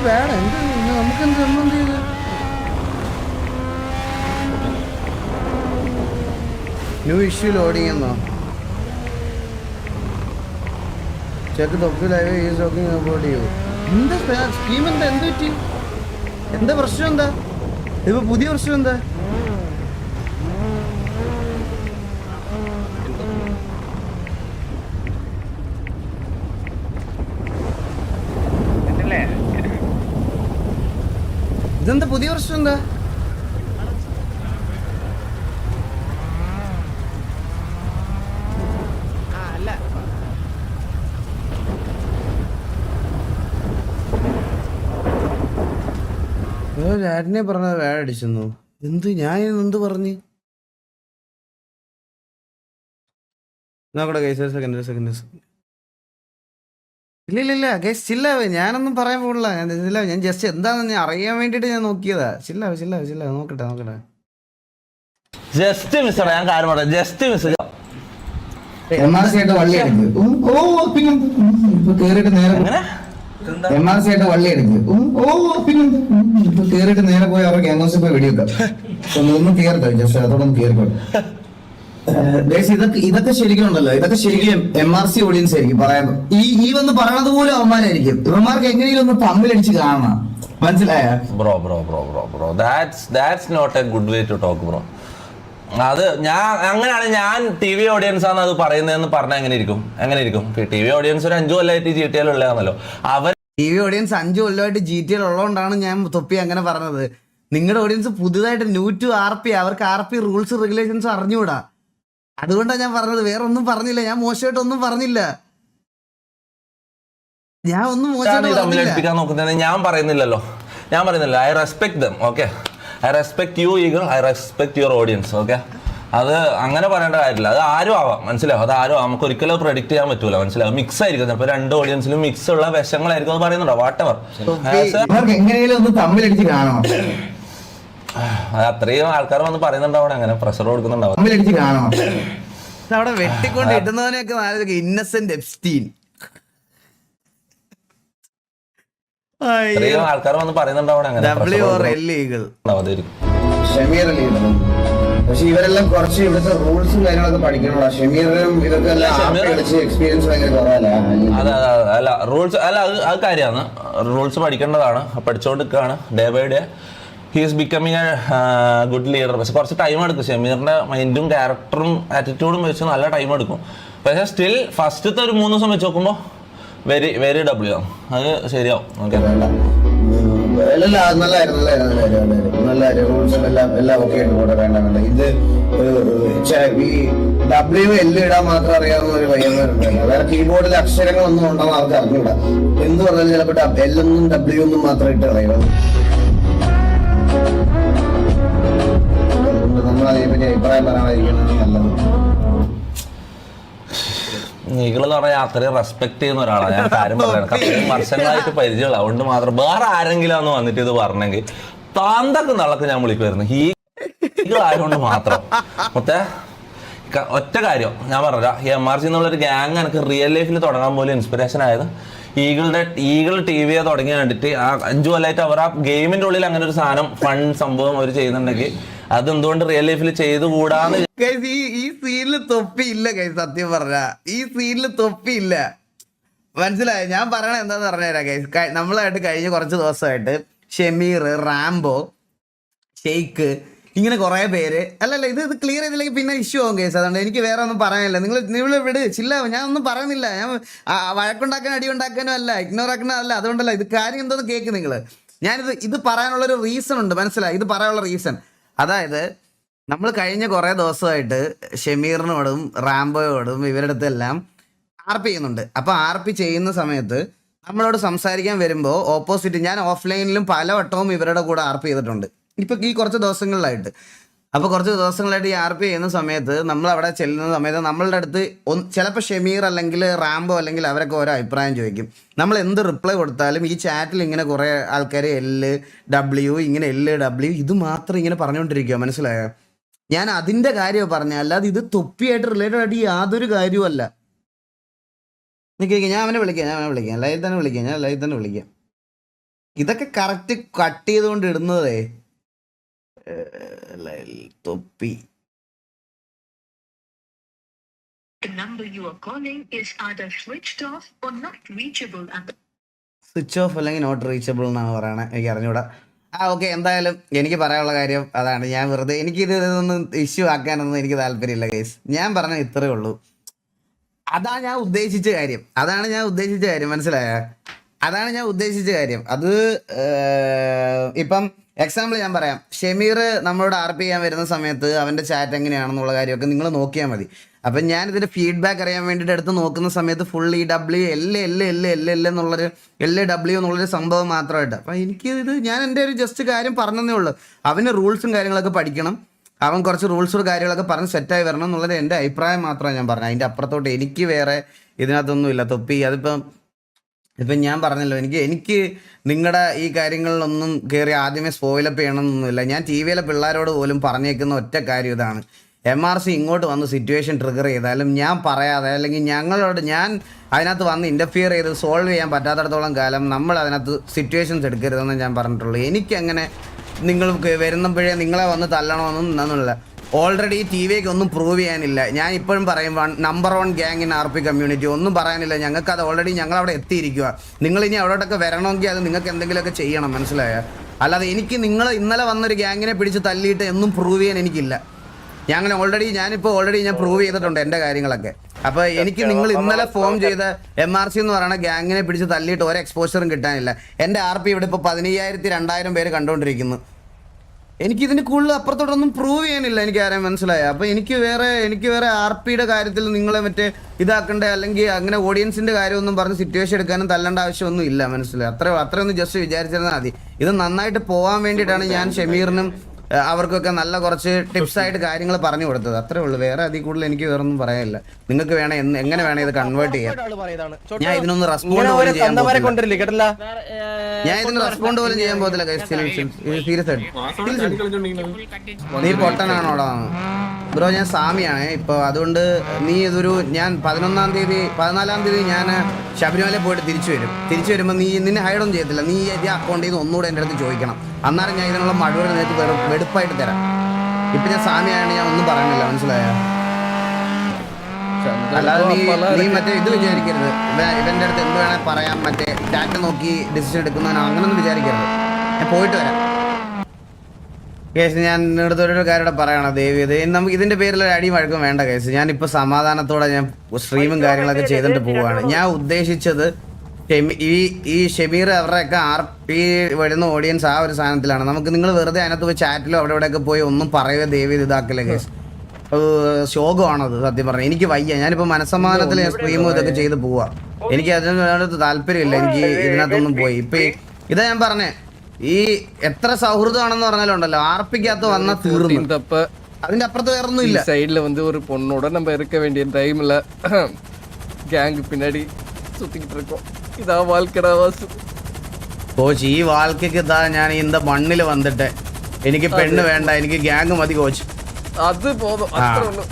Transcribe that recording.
വേണം എന്ത് നമുക്ക് എന്ത് ചെയ്ത് ന്യൂ ഇഷ്യൂ ലോഡിങ് എന്നോ ചെക്ക് തൊപ്പി live is talking about you എന്താ സ്കീം എന്താ എന്ത് പറ്റി എന്താ പ്രശ്നം എന്താ ഇപ്പൊ പുതിയ പ്രശ്നം എന്താ ഇതെന്താ പുതിയ പ്രശ്നം എന്താ ആടിനെ പറഞ്ഞത് വേടടിച്ചെന്നു എന്ത് ഞാൻ എന്ത് പറഞ്ഞ് നോക്കട്ടെ ഗൈസ് സെക്കൻഡ് ഇല്ല ഗൈസ് ചില്ലാവേ ഞാനൊന്നും പറയാൻ പോകില്ല ഞാൻ ജസ്റ്റ് എന്താണെന്ന് ഞാൻ അറിയാൻ വേണ്ടിട്ട് ഞാൻ നോക്കിയതാ ചില്ലാവേ നോക്കട്ടെ ജസ്റ്റ് മിസ് ഞാൻ കാര്യം പറയാം ജസ്റ്റ് മിസ് MRC ആയിട്ട് വള്ളി കേറിയിട്ട് നേരെ MRC ആയിട്ട് വള്ളി കേറിയിട്ട് നേരെ പോയി അവർക്ക് MRC പോയി വെടിവെക്കാം ഒന്നും കേറിട്ടോ ജസ്റ്റ് അതോടൊന്നും കേറിക്കോട്ടെ ഇതൊക്കെ ശരിക്കും ഉണ്ടല്ലോ ഇതൊക്കെ ശരിക്കും MRC ഓഡിയൻസ് ആയിരിക്കും പറയാൻ ഈ വന്ന് പറയണത് പോലും അവന്മാരായിരിക്കും ഇവന്മാർക്ക് എങ്ങനെയും ഒന്ന് തമ്മിലടിച്ച് കാണണം മനസ്സിലായ bro that's not a good way to talk bro അത് അങ്ങനെയാണ് ഞാൻ TV ഓഡിയൻസ് ആണ് അത് പറയുന്നതെന്ന് പറഞ്ഞാൽ എങ്ങനെ ഇരിക്കും TV ഓഡിയൻസ് ഒരു 5 കൊല്ലമായിട്ട് GTA ഉള്ളതാണല്ലോ അവർ TV ഓഡിയൻസ് 5 കൊല്ലമായിട്ട് GTA ഉള്ളതുകൊണ്ടാണ് ഞാൻ തൊപ്പി അങ്ങനെ പറഞ്ഞത് നിങ്ങളുടെ ഓഡിയൻസ് പുതുതായിട്ട് ന്യൂ ടു RP അവർക്ക് RP റൂൾസ് റെഗുലേഷൻസ് അറിഞ്ഞുകൂടാ അതുകൊണ്ടാണ് ഞാൻ പറഞ്ഞത് വേറെ ഒന്നും പറഞ്ഞില്ല ഞാൻ മോശമായിട്ടൊന്നും പറഞ്ഞില്ല ഞാൻ പറയുന്നില്ലല്ലോ I respect them okay I respect you eagle I respect your audience okay അത് അങ്ങനെ പറയേണ്ട കാര്യമില്ല അത് ആരും ആവാം മനസ്സിലാവും അത് ആരും നമുക്ക് ഒരിക്കലും പ്രെഡിക്ട് ചെയ്യാൻ പറ്റൂല മനസ്സിലാവും മിക്സ് ആയിരിക്കും ചിലപ്പോൾ 2 ഓഡിയൻസിലും മിക്സ് ഉള്ള വിഷങ്ങളായിരിക്കും അത് പറയുന്നുണ്ടോ വാട്ടെവർ അത്രയും ആൾക്കാർ വന്ന് പറയുന്നുണ്ടാവും അങ്ങനെ പ്രഷർ കൊടുക്കുന്നുണ്ടാവും അവിടെ വെട്ടിക്കൊണ്ട് ഇടുന്നവനെയൊക്കെ ഇന്നസെന്റ് എപ്സ്റ്റീൻ ആൾക്കാർ വന്ന് പറയുന്നുണ്ടാവും അങ്ങനെ പക്ഷെ ഇവരെല്ലാം കുറച്ച് ഇവിടുത്തെ റൂൾസും കാര്യങ്ങളൊക്കെ പഠിക്കണോടാ ഷമീറിനും ഇതൊക്കെ എക്സ്പീരിയൻസ് ഭയങ്കര കുറവല്ല അല്ല റൂൾസ് അല്ല അത് കാര്യമാണ് റൂൾസ് പഠിക്കേണ്ടതാണ് പഠിച്ചുകൊണ്ടിരിക്കുകയാണ് day by day he's becoming a good leader പക്ഷെ കുറച്ച് ടൈം എടുക്കും ഷമീറിന്റെ മൈൻഡും ക്യാരക്ടറും ആറ്റിറ്റ്യൂഡും വെച്ച് നല്ല ടൈം എടുക്കും പക്ഷെ സ്റ്റിൽ ഫസ്റ്റത്തെ ഒരു 3 ദിവസം വെച്ച് നോക്കുമ്പോൾ വെരി ഡബ്ല്യു അത് ശരിയാവും ഓക്കെ നല്ല റൂൾസും എല്ലാം ഓക്കെ ആയിട്ട് കൂടെ വേണ്ട ഇത് ഈ WL ഇടാൻ മാത്രം അറിയാവുന്ന ഒരു പയ്യന്മാരുണ്ട് വേറെ കീബോർഡിൽ അക്ഷരങ്ങളൊന്നും ഉണ്ടെന്ന് അവർക്ക് അറിഞ്ഞൂടാ എന്ത് പറഞ്ഞാലും ചിലപ്പോൾ L ഒന്നും W ഒന്നും മാത്രം ഇട്ട് അറിയാം നമ്മൾ അതിനെപ്പറ്റി അഭിപ്രായം പറയാനായിരിക്കണം നല്ലത് നീകളെന്ന് പറഞ്ഞാൽ അത്രയും റെസ്പെക്ട് ചെയ്യുന്ന ഒരാളാണ് ഞാൻ കാര്യം പറയുന്നത് അത്രയും വർഷങ്ങളായിട്ട് പരിചയമുള്ള അതുകൊണ്ട് മാത്രം വേറെ ആരെങ്കിലും ഒന്ന് വന്നിട്ട് ഇത് പറഞ്ഞെങ്കിൽ താന്തക്ക് നള്ളക്ക് ഞാൻ വിളിക്കുമായിരുന്നു ആയതുകൊണ്ട് മാത്രം ഒറ്റ കാര്യം ഞാൻ പറഞ്ഞ ഈ MRC എന്നുള്ളൊരു ഗ്യാങ് എനിക്ക് റിയൽ ലൈഫിൽ തുടങ്ങാൻ പോലും ഇൻസ്പിറേഷൻ ആയത് ഈഗിൾ TV തുടങ്ങി കണ്ടിട്ട് ആ 5 കൊല്ലമായിട്ട് അവർ ആ ഗെയിമിന്റെ ഉള്ളിൽ അങ്ങനെ ഒരു സാധനം ഫൺ സംഭവം അവർ ചെയ്യുന്നുണ്ടെങ്കിൽ അതെന്തുകൊണ്ട് റിയൽ ലൈഫിൽ ചെയ്തുകൂടാന്ന് ഈ സീനിൽ തൊപ്പിയില്ല സത്യം പറഞ്ഞ ഈ സീനിൽ തൊപ്പിയില്ല മനസ്സിലായോ ഞാൻ പറയണ എന്താന്ന് പറഞ്ഞുതരാം ഗൈസ് നമ്മളായിട്ട് കഴിഞ്ഞ കുറച്ച് ദിവസമായിട്ട് ഷമീർ റാംബോ ഷെയ്ക്ക് ഇങ്ങനെ കുറെ പേര് അല്ലല്ല ഇത് ക്ലിയർ ചെയ്തില്ലെങ്കിൽ പിന്നെ ഇഷ്യൂ ആവും കേസ് അതുകൊണ്ട് എനിക്ക് വേറെ ഒന്നും പറയാനില്ല നിങ്ങൾ വിട് ചില്ലാവും ഞാൻ ഒന്നും പറയുന്നില്ല ഞാൻ വഴക്കുണ്ടാക്കാനും അടി ഉണ്ടാക്കാനും അല്ല ഇഗ്നോർ ആക്കാനും അല്ല അതുകൊണ്ടല്ല ഇത് കാര്യം എന്തോന്ന് കേൾക്ക് നിങ്ങൾ ഇത് പറയാനുള്ളൊരു റീസൺ ഉണ്ട് മനസ്സിലായി ഇത് പറയാനുള്ള റീസൺ അതായത് നമ്മൾ കഴിഞ്ഞ കുറേ ദിവസമായിട്ട് ഷമീറിനോടും റാംബോയോടും ഇവരുടെ അടുത്തെല്ലാം RP ചെയ്യുന്നുണ്ട് അപ്പോൾ RP ചെയ്യുന്ന സമയത്ത് നമ്മളോട് സംസാരിക്കാൻ വരുമ്പോൾ ഓപ്പോസിറ്റ് ഞാൻ ഓഫ്ലൈനിലും പലവട്ടവും ഇവരുടെ കൂടെ RP ചെയ്തിട്ടുണ്ട് ഇപ്പം ഈ കുറച്ച് ദിവസങ്ങളിലായിട്ട് അപ്പോൾ കുറച്ച് ദിവസങ്ങളായിട്ട് ഈ RP ചെയ്യുന്ന സമയത്ത് നമ്മൾ അവിടെ ചെല്ലുന്ന സമയത്ത് നമ്മളുടെ അടുത്ത് ചിലപ്പോൾ ഷമീർ അല്ലെങ്കിൽ റാംബോ അല്ലെങ്കിൽ അവരൊക്കെ ഓരോ അഭിപ്രായം ചോദിക്കും നമ്മൾ എന്ത് റിപ്ലൈ കൊടുത്താലും ഈ ചാറ്റിൽ ഇങ്ങനെ കുറേ ആൾക്കാർ LW ഇങ്ങനെ LW ഇത് മാത്രം ഇങ്ങനെ പറഞ്ഞുകൊണ്ടിരിക്കുക മനസ്സിലായോ ഞാൻ അതിൻ്റെ കാര്യമാണ് പറഞ്ഞത് അല്ലാതെ ഇത് തൊപ്പിയായിട്ട് റിലേറ്റഡ് ആയിട്ട് യാതൊരു കാര്യവും അല്ല ഞാൻ അവനെ വിളിക്കാം ലൈവ് തന്നെ വിളിക്കാം ഇതൊക്കെ കറക്റ്റ് കട്ട് ചെയ്തുകൊണ്ട് ഇടുന്നതേ. തൊപ്പി The number you are calling is either switched off or not reachable at the switch off അല്ലെങ്കിൽ നോട്ട് റീച്ചബിൾ എന്നാണ് പറയണത്. എനിക്ക് അറിഞ്ഞൂടാ. ഓക്കെ, എന്തായാലും എനിക്ക് പറയാനുള്ള കാര്യം അതാണ്. ഞാൻ വെറുതെ ഇതൊന്നും ഇഷ്യൂ ആക്കാനൊന്നും എനിക്ക് താല്പര്യമില്ല ഗൈസ്. ഞാൻ പറഞ്ഞ ഇത്രയേ ഉള്ളൂ. അതാണ് ഞാൻ ഉദ്ദേശിച്ച കാര്യം. മനസ്സിലായ? അതാണ് ഞാൻ ഉദ്ദേശിച്ച കാര്യം. അത് ഇപ്പം എക്സാമ്പിൾ ഞാൻ പറയാം. ഷെമീർ നമ്മളോട് RP ചെയ്യാൻ വരുന്ന സമയത്ത് അവൻ്റെ ചാറ്റ് എങ്ങനെയാണെന്നുള്ള കാര്യമൊക്കെ നിങ്ങൾ നോക്കിയാൽ മതി. അപ്പം ഞാനിതിൻ്റെ ഫീഡ്ബാക്ക് അറിയാൻ വേണ്ടിയിട്ട് എടുത്ത് നോക്കുന്ന സമയത്ത് ഫുൾ എന്നുള്ളൊരു എന്നുള്ളൊരു സംഭവം മാത്രമായിട്ട്. അപ്പം ഞാൻ എൻ്റെ ഒരു ജസ്റ്റ് കാര്യം പറഞ്ഞതേ ഉള്ളൂ. അവന് റൂൾസും കാര്യങ്ങളൊക്കെ പഠിക്കണം. അവൻ കുറച്ച് റൂൾസും കാര്യങ്ങളൊക്കെ പറഞ്ഞ് സെറ്റായി വരണം എന്നുള്ളത് എൻ്റെ അഭിപ്രായം മാത്രമാണ് ഞാൻ പറഞ്ഞത്. അതിൻ്റെ അപ്പുറത്തോട്ട് എനിക്ക് വേറെ ഇതിനകത്തൊന്നുമില്ല. തൊപ്പി ഇപ്പം ഞാൻ പറഞ്ഞല്ലോ, എനിക്ക് നിങ്ങളുടെ ഈ കാര്യങ്ങളിലൊന്നും കയറി ആദ്യമേ സ്പോയിലപ്പ് ചെയ്യണമെന്നൊന്നുമില്ല. ഞാൻ TV-യിലെ പിള്ളേരോട് പോലും പറഞ്ഞേക്കുന്ന ഒറ്റ കാര്യം ഇതാണ്. MRC ഇങ്ങോട്ട് വന്ന് സിറ്റുവേഷൻ ട്രിഗർ ചെയ്താലും ഞാൻ പറയാതെ, അല്ലെങ്കിൽ ഞാൻ അതിനകത്ത് വന്ന് ഇൻ്റർഫിയർ ചെയ്ത് സോൾവ് ചെയ്യാൻ പറ്റാത്തടത്തോളം കാലം നമ്മൾ അതിനകത്ത് സിറ്റുവേഷൻസ് എടുക്കരുതെന്ന് ഞാൻ പറഞ്ഞിട്ടുള്ളൂ. എനിക്കങ്ങനെ നിങ്ങൾ വരുന്നപ്പോഴേ നിങ്ങളെ വന്ന് തല്ലണമെന്നും എന്നൊന്നുമില്ല. ഓൾറെഡി TV-ക്ക് ഒന്നും പ്രൂവ് ചെയ്യാനില്ല. ഞാൻ ഇപ്പോഴും പറയും, number 1 gang in RP community. ഒന്നും പറയാനില്ല. ഞങ്ങൾക്ക് അത് ഓൾറെഡി ഞങ്ങൾ അവിടെ എത്തിയിരിക്കുക. നിങ്ങൾ ഇനി അവിടോട്ടൊക്കെ വരണമെങ്കിൽ അത് നിങ്ങൾക്ക് എന്തെങ്കിലുമൊക്കെ ചെയ്യണം. മനസ്സിലായോ? അല്ലാതെ എനിക്ക് നിങ്ങൾ ഇന്നലെ വന്നൊരു ഗ്യാങ്ങിനെ പിടിച്ച് തല്ലിയിട്ട് എന്നും പ്രൂവ് ചെയ്യാൻ എനിക്കില്ല. ഞാനിപ്പോൾ ഓൾറെഡി ഞാൻ പ്രൂവ് ചെയ്തിട്ടുണ്ട് എൻ്റെ കാര്യങ്ങളൊക്കെ. അപ്പോൾ എനിക്ക് നിങ്ങൾ ഇന്നലെ ഫോം ചെയ്ത MRC എന്ന് പറയുന്ന ഗ്യാങ്ങിനെ പിടിച്ച് തല്ലിയിട്ട് ഒരു എക്സ്പോഷറും കിട്ടാനില്ല. എൻ്റെ RP ഇവിടെ ഇപ്പോൾ 15,000-2000 പേര് കണ്ടുകൊണ്ടിരിക്കുന്നു. എനിക്കിതിന് കൂടുതൽ അപ്പുറത്തോട്ടൊന്നും പ്രൂവ് ചെയ്യാനില്ല. എനിക്ക് ആരെയും മനസ്സിലായ. അപ്പോൾ എനിക്ക് വേറെ RP-യുടെ കാര്യത്തിൽ നിങ്ങളെ മറ്റേ ഇതാക്കണ്ട, അല്ലെങ്കിൽ അങ്ങനെ ഓഡിയൻസിൻ്റെ കാര്യമൊന്നും പറഞ്ഞ് സിറ്റുവേഷൻ എടുക്കാനും തല്ലേണ്ട ആവശ്യമൊന്നും ഇല്ല. മനസ്സിലായി? അത്രയൊന്നും ജസ്റ്റ് വിചാരിച്ചിരുന്നാൽ മതി. ഇത് നന്നായിട്ട് പോകാൻ വേണ്ടിയിട്ടാണ് ഞാൻ ഷെമീറിനും അവർക്കൊക്കെ നല്ല കുറച്ച് ടിപ്സായിട്ട് കാര്യങ്ങൾ പറഞ്ഞു കൊടുത്തത്. അത്രേ ഉള്ളൂ. വേറെ അതിൽ കൂടുതൽ എനിക്ക് വേറൊന്നും പറയാനില്ല. നിങ്ങൾക്ക് എങ്ങനെ വേണം ഇത് കൺവേർട്ട് ചെയ്യാൻ. ഞാൻ ഇതിനൊന്ന് റെസ്പോണ്ട് പോലും ചെയ്യാൻ പോകത്തില്ല. സീരിയസ് ആയിട്ട് നീ പൊട്ടനാണോടാ ബ്രോ? ഞാൻ സാമിയാണ് ഇപ്പോൾ. അതുകൊണ്ട് ഞാൻ 14-ാം തീയതി ഞാൻ ശബരിമല പോയിട്ട് തിരിച്ചു വരുമ്പോൾ നിന്നെ ഹൈഡൊന്നും ചെയ്യത്തില്ല. നീ ഈ അക്കൗണ്ടിൽ നിന്ന് ഒന്നുകൂടെ എൻ്റെ അടുത്ത് ചോദിക്കണം. അന്നേരം ഞാൻ ഇതിനുള്ള മഴവരെ നേരത്തെ വെടുപ്പായിട്ട് തരാം. ഇപ്പം ഞാൻ സാമിയാണ്, ഞാൻ ഒന്നും പറയണില്ല. മനസ്സിലായോ? അല്ലാതെ നീ മറ്റേ ഇത് വിചാരിക്കരുത്. ഇവൻ്റെ അടുത്ത് എന്ത് വേണേൽ പറയാം, മറ്റേ ടാറ്റ നോക്കി ഡിസിഷൻ എടുക്കുന്നവനോ അങ്ങനൊന്നും വിചാരിക്കരുത്. ഞാൻ പോയിട്ട് വരാം. കേസ് ഞാൻ നിങ്ങളുടെ ഒരു കാര്യം പറയണം. ദേവി നമുക്ക് ഇതിൻ്റെ പേരിൽ അടി വഴക്കം വേണ്ട കേസ്. ഞാനിപ്പോൾ സമാധാനത്തോടെ ഞാൻ സ്ട്രീമും കാര്യങ്ങളൊക്കെ ചെയ്തിട്ട് പോവുകയാണ്. ഞാൻ ഉദ്ദേശിച്ചത് ഈ ഷെമീർ അവരുടെയൊക്കെ RP വരുന്ന ഓഡിയൻസ് ആ ഒരു സാധനത്തിലാണ്. നമുക്ക് നിങ്ങൾ വെറുതെ അതിനകത്ത് പോയി ചാറ്റിലോ അവിടെയൊക്കെ പോയി ഒന്നും പറയുക ദേവി ഇതാക്കില്ല കേസ്. ശോകമാണത് സത്യം പറഞ്ഞാൽ. എനിക്ക് വയ്യ. ഞാനിപ്പോൾ മനസ്സമാധാനത്തിൽ സ്ട്രീമും ഇതൊക്കെ ചെയ്ത് പോവാ. എനിക്ക് അതിനോട് താല്പര്യമില്ല. എനിക്ക് ഇതിനകത്തൊന്നും പോയി ഇതാ ഞാൻ പറഞ്ഞേ. ഈ എത്ര സൗഹൃദമാണെന്ന് പറഞ്ഞാലുണ്ടല്ലോ, RP-ക്കകത്ത് വന്നാൽ തീർന്നു. അതിന്റെ അപ്പുറത്ത് വേറൊന്നും ഇല്ല. സൈഡിൽ ഒരു പൊണ്ണോட நம்ம இருக்க வேண்டிய டைம்ல கேங் பின்னாடி சுத்திக்கிட்டு இருக்கோம். ഇതാ വാൽക്കടാ വാസു. കോച്ച്, ഈ വാൽക്കയ്ക്ക് ഇതാ ഞാൻ இந்த മണ്ണിൽ വന്നിട്ട് എനിക്ക് പെണ്ണ് വേണ്ട, എനിക്ക് ഗ്യാങ് മതി കോച്ച്. അത് പോതും. അത്രേ ഉള്ളൂ.